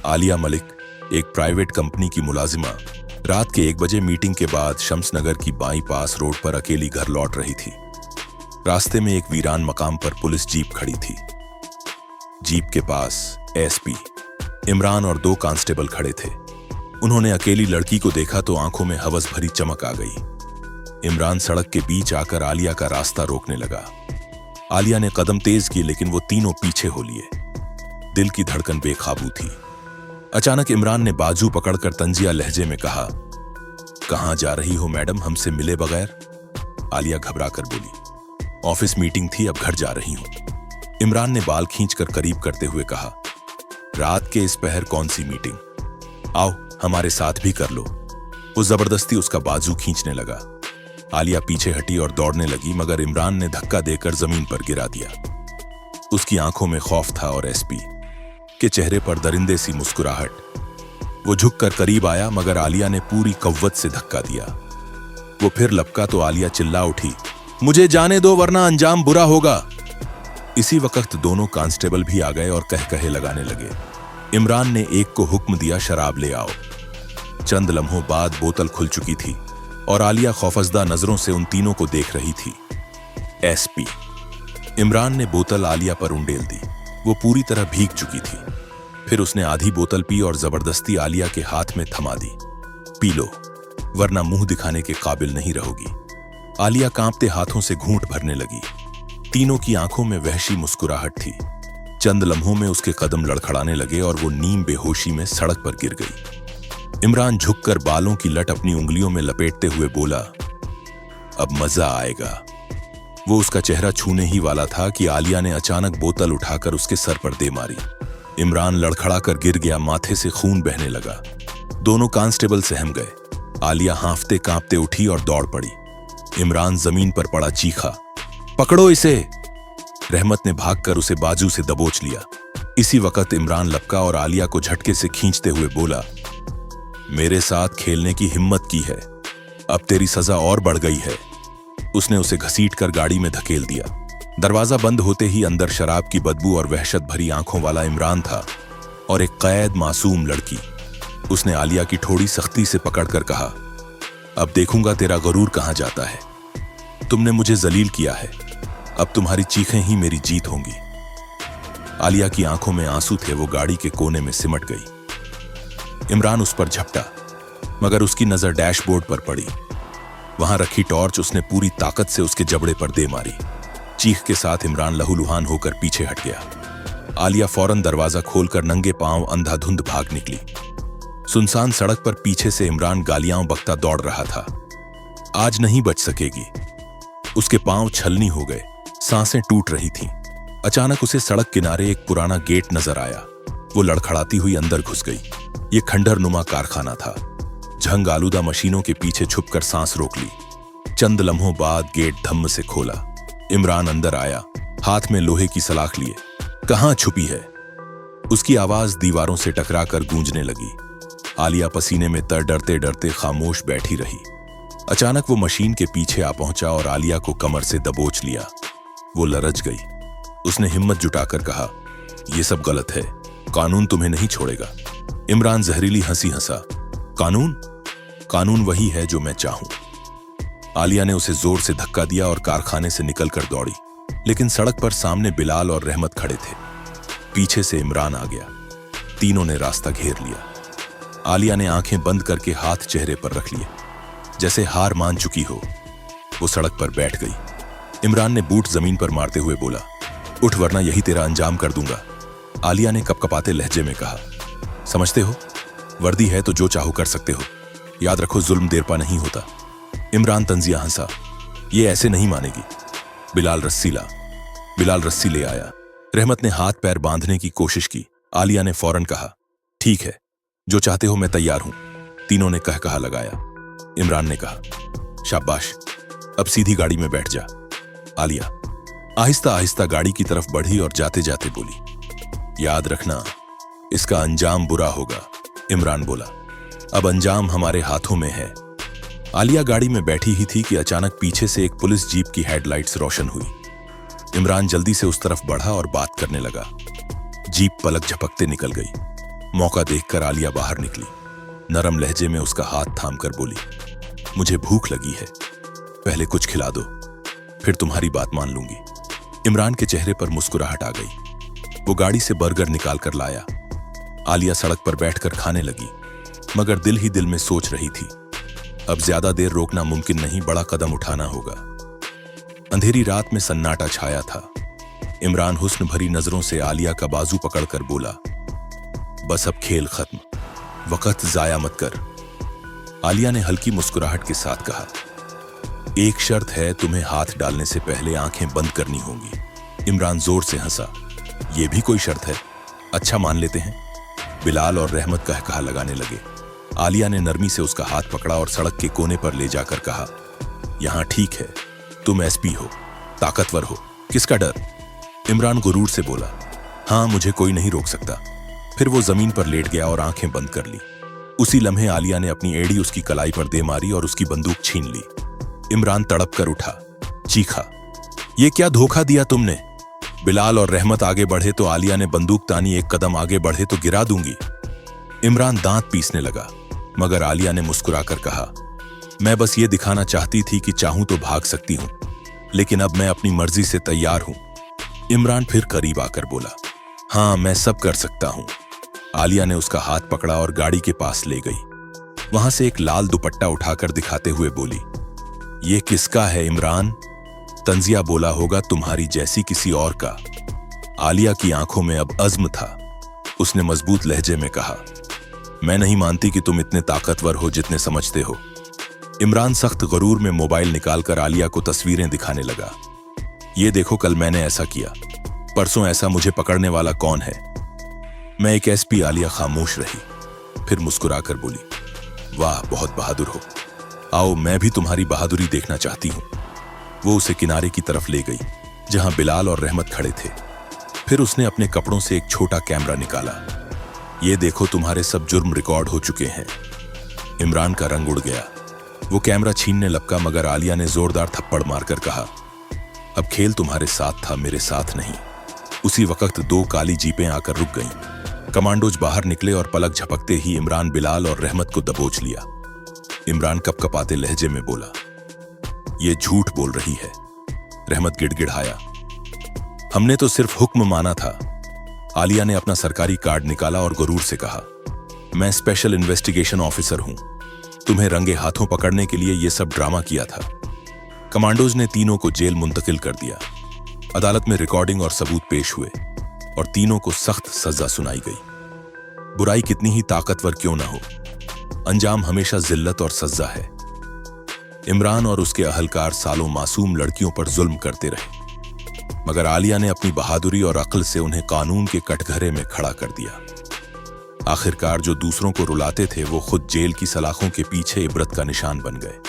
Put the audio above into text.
आलिया मलिक, एक private company की मुलाजिमा, रात के 1 बजे मीटिंग के बाद शम्सनगर की बाईपास रोड पर अकेली घर लौट रही थी। रास्ते में एक वीरान मकाम पर पुलिस जीप खड़ी थी। जीप के पास एसपी इमरान और 2 कांस्टेबल खड़े थे। उन्होंने अकेली लड़की को देखा तो आंखों में हवस भरी चमक आ गई। इमरान सड़क के बीच आकर आलिया का रास्ता रोकने लगा। आलिया ने कदम तेज किए लेकिन वो तीनों पीछे हो लिए। दिल की धड़कन बेकाबू थी। अचानक इमरान ने बाजू पकड़कर तंजिया लहजे में कहा, कहां जा रही हो मैडम, हमसे मिले बगैर? आलिया घबरा कर बोली, ऑफिस मीटिंग थी, अब घर जा रही हूं। इमरान ने बाल खींचकर करीब करते हुए कहा, रात के इस पहर कौन सी मीटिंग, आओ हमारे साथ भी कर लो। वो जबरदस्ती उसका बाजू खींचने लगा। आलिया पीछे हटी और दौड़ने लगी, मगर इमरान ने धक्का देकर जमीन पर गिरा दिया। उसकी आंखों में खौफ था और एसपी के चेहरे पर दरिंदे सी मुस्कुराहट। वो झुककर करीब आया, मगर आलिया ने पूरी कव्वत से धक्का दिया। वो फिर लपका तो आलिया चिल्ला उठी, मुझे जाने दो वरना अंजाम बुरा होगा। इसी वक्त दोनों कांस्टेबल भी आ गए और कह-कहे लगाने लगे। इमरान ने एक को हुक्म दिया, शराब ले आओ। चंद लम्हों बाद बोतल खुल चुकी थी और आलिया खौफजदा नजरों से उन तीनों को देख रही थी। एसपी इमरान ने बोतल आलिया पर उंडेल दी। वो पूरी तरह भीग चुकी थी। फिर उसने आधी बोतल पी और जबरदस्ती आलिया के हाथ में थमा दी, पी लो वरना मुंह दिखाने के काबिल नहीं रहोगी। आलिया कांपते हाथों से घूंट भरने लगी। तीनों की आंखों में वहशी मुस्कुराहट थी। चंद लम्हों में उसके कदम लड़खड़ाने लगे और वो नीम बेहोशी में सड़क पर गिर गई। इमरान झुककर बालों की लट अपनी उंगलियों में लपेटते हुए बोला, अब मजा आएगा। वो उसका चेहरा छूने ही वाला था कि आलिया ने अचानक बोतल उठाकर उसके सर पर दे मारी। इमरान लड़खड़ाकर गिर गया, माथे से खून बहने लगा। दोनों कांस्टेबल सहम गए। आलिया हांफते कांपते उठी और दौड़ पड़ी। इमरान जमीन पर पड़ा, चीखा, पकड़ो इसे। रहमत ने भागकर उसे बाजू से दबोच लिया। इसी वक्त इमरान लपका और आलिया को झटके से खींचते हुए बोला, मेरे साथ खेलने की हिम्मत की है, अब तेरी सजा और बढ़ गई है। उसने उसे घसीटकर गाड़ी में धकेल दिया। दरवाजा बंद होते ही अंदर शराब की बदबू और वहशत भरी आंखों वाला इमरान था और एक कैद मासूम लड़की। उसने आलिया की ठोड़ी सख्ती से पकड़कर कहा, अब देखूंगा तेरा गरूर कहां जाता है। तुमने मुझे जलील किया है, अब तुम्हारी चीखें ही मेरी जीत होंगी। आलिया की आंखों में आंसू थे। वो गाड़ी के कोने में सिमट गई। इमरान उस पर झपटा, मगर उसकी नजर डैशबोर्ड पर पड़ी। वहां रखी टॉर्च उसने पूरी ताकत से उसके जबड़े पर दे मारी। चीख के साथ इमरान लहूलुहान होकर पीछे हट गया। आलिया फौरन दरवाजा खोलकर नंगे पांव अंधाधुंध भाग निकली। सुनसान सड़क पर पीछे से इमरान गालियां बकता दौड़ रहा था। आज नहीं बच सकेगी। उसके पांव छलनी हो गए, सांसें टूट रही थीं। अचानक उसे सड़क किनारे एक पुराना गेट नजर आया। वो लड़खड़ाती हुई अंदर घुस गई। ये खंडर नुमा कारखाना था। झंग आलूदा मशीनों के पीछे छुपकर सांस रोक ली। चंद लम्हों बाद गेट धम्म से खोला। इमरान अंदर आया, हाथ में लोहे की सलाख लिए। कहां छुपी है? उसकी आवाज दीवारों से टकराकर गूंजने लगी। आलिया पसीने में तर डरते डरते खामोश बैठी रही। अचानक वो मशीन के पीछे आ पहुंचा और आलिया को कमर से दबोच लिया। वो लरज गई। उसने हिम्मत जुटाकर कहा, यह सब गलत है, कानून तुम्हें नहीं छोड़ेगा। इमरान जहरीली हंसी हंसा, कानून? कानून वही है जो मैं चाहूं। आलिया ने उसे जोर से धक्का दिया और कारखाने से निकलकर दौड़ी। लेकिन सड़क पर सामने बिलाल और रहमत खड़े थे। पीछे से इमरान आ गया। तीनों ने रास्ता घेर लिया। आलिया ने आंखें बंद करके हाथ चेहरे पर रख लिए, जैसे हार मान चुकी हो। वो सड़क पर बैठ गई। इमरान ने बूट जमीन पर मारते हुए बोला, उठ वरना यही तेरा अंजाम कर दूंगा। आलिया ने कपकपाते लहजे में कहा, समझते हो, वर्दी है तो जो चाहो कर सकते हो, याद रखो जुल्म देर पा नहीं होता। इमरान तंजिया हंसा, ये ऐसे नहीं मानेगी। बिलाल रस्सी ला। बिलाल रस्सी ले आया। रहमत ने हाथ पैर बांधने की कोशिश की। आलिया ने फौरन कहा, ठीक है, जो चाहते हो मैं तैयार हूं। तीनों ने कहा लगाया। इमरान ने कहा, शाबाश, अब सीधी गाड़ी में बैठ जा। आलिया आहिस्ता आहिस्ता गाड़ी की तरफ बढ़ी और जाते जाते बोली, याद रखना, इसका अंजाम बुरा होगा। इमरान बोला, अब अंजाम हमारे हाथों में है। आलिया गाड़ी में बैठी ही थी कि अचानक पीछे से एक पुलिस जीप की हेडलाइट्स रोशन हुई। इमरान जल्दी से उस तरफ बढ़ा और बात करने लगा। जीप पलक झपकते निकल गई। मौका देखकर आलिया बाहर निकली। नरम लहजे में उसका हाथ थामकर बोली, मुझे भूख लगी है, पहले कुछ खिला दो, फिर तुम्हारी बात मान लूंगी। इमरान के चेहरे पर मुस्कुराहट आ गई। वो गाड़ी से बर्गर निकाल कर लाया। आलिया सड़क पर बैठकर खाने लगी, मगर दिल ही दिल में सोच रही थी, अब ज्यादा देर रोकना मुमकिन नहीं, बड़ा कदम उठाना होगा। अंधेरी रात में सन्नाटा छाया था। इमरान हुस्न भरी नजरों से आलिया का बाजू पकड़कर बोला, बस अब खेल खत्म, वक्त जाया मत कर। आलिया ने हल्की मुस्कुराहट के साथ कहा, एक शर्त है, तुम्हें हाथ डालने से पहले आंखें बंद करनी होंगी। इमरान जोर से हंसा, यह भी कोई शर्त है? अच्छा, मान लेते हैं। बिलाल और रहमत कहकहा लगाने लगे। आलिया ने नरमी से उसका हाथ पकड़ा और सड़क के कोने पर ले जाकर कहा, यहां ठीक है, तुम एसपी हो, ताकतवर हो, किसका डर? इमरान गुरूर से बोला, हां, मुझे कोई नहीं रोक सकता। फिर वो जमीन पर लेट गया और आंखें बंद कर ली। उसी लम्हे आलिया ने अपनी एड़ी उसकी कलाई पर दे मारी और उसकी बंदूक छीन ली। इमरान तड़प कर उठा, चीखा, ये क्या धोखा दिया तुमने? बिलाल और रहमत आगे बढ़े तो आलिया ने बंदूक तानी, एक कदम आगे बढ़े तो गिरा दूंगी। इमरान दांत पीसने लगा, मगर आलिया ने मुस्कुराकर कहा, मैं बस ये दिखाना चाहती थी कि चाहूं तो भाग सकती हूं, लेकिन अब मैं अपनी मर्जी से तैयार हूं। इमरान फिर करीब आकर बोला, हां, मैं सब कर सकता हूं। आलिया ने उसका हाथ पकड़ा और गाड़ी के पास ले गई। वहां से एक लाल दुपट्टा उठाकर दिखाते हुए बोली, ये किसका है इमरान? तंजिया बोला होगा, तुम्हारी जैसी किसी और का। आलिया की आंखों में अब अज़्म था। उसने मजबूत लहजे में कहा, मैं नहीं मानती कि तुम इतने ताकतवर हो जितने समझते हो। इमरान सख्त गरूर में मोबाइल निकालकर आलिया को तस्वीरें दिखाने लगा। ये देखो, कल मैंने ऐसा किया, परसों ऐसा, मुझे पकड़ने वाला कौन है? मैं एक एसपी। आलिया खामोश रही, फिर मुस्कुराकर बोली, वाह, बहुत बहादुर हो, आओ मैं भी तुम्हारी बहादुरी देखना चाहती हूं। वो उसे किनारे की तरफ ले गई, जहां बिलाल और रहमत खड़े थे। फिर उसने अपने कपड़ों से एक छोटा कैमरा निकाला। ये देखो, तुम्हारे सब जुर्म रिकॉर्ड हो चुके हैं। इमरान का रंग उड़ गया। वो कैमरा छीनने लपका, मगर आलिया ने जोरदार थप्पड़ मारकर कहा, अब खेल तुम्हारे साथ था, मेरे साथ नहीं। उसी वक्त दो काली जीपें आकर रुक गईं। कमांडोज बाहर निकले और पलक झपकते ही इमरान, बिलाल और रहमत को दबोच लिया। इमरान कपकपाते लहजे में बोला, ये झूठ बोल रही है। रहमत गिड़गिड़ाया, हमने तो सिर्फ हुक्म माना था। आलिया ने अपना सरकारी कार्ड निकाला और गुरूर से कहा, मैं स्पेशल इन्वेस्टिगेशन ऑफिसर हूं, तुम्हें रंगे हाथों पकड़ने के लिए यह सब ड्रामा किया था। कमांडोज ने तीनों को जेल मुंतकिल कर दिया। अदालत में रिकॉर्डिंग और सबूत पेश हुए और तीनों को सख्त सजा सुनाई गई। बुराई कितनी ही ताकतवर क्यों ना हो, अंजाम हमेशा जिल्लत और सजा है। इमरान और उसके अहलकार सालों मासूम लड़कियों पर जुल्म करते रहे, मगर आलिया ने अपनी बहादुरी और अक्ल से उन्हें कानून के कटघरे में खड़ा कर दिया। आखिरकार जो दूसरों को रुलाते थे, वो खुद जेल की सलाखों के पीछे इबरत का निशान बन गए।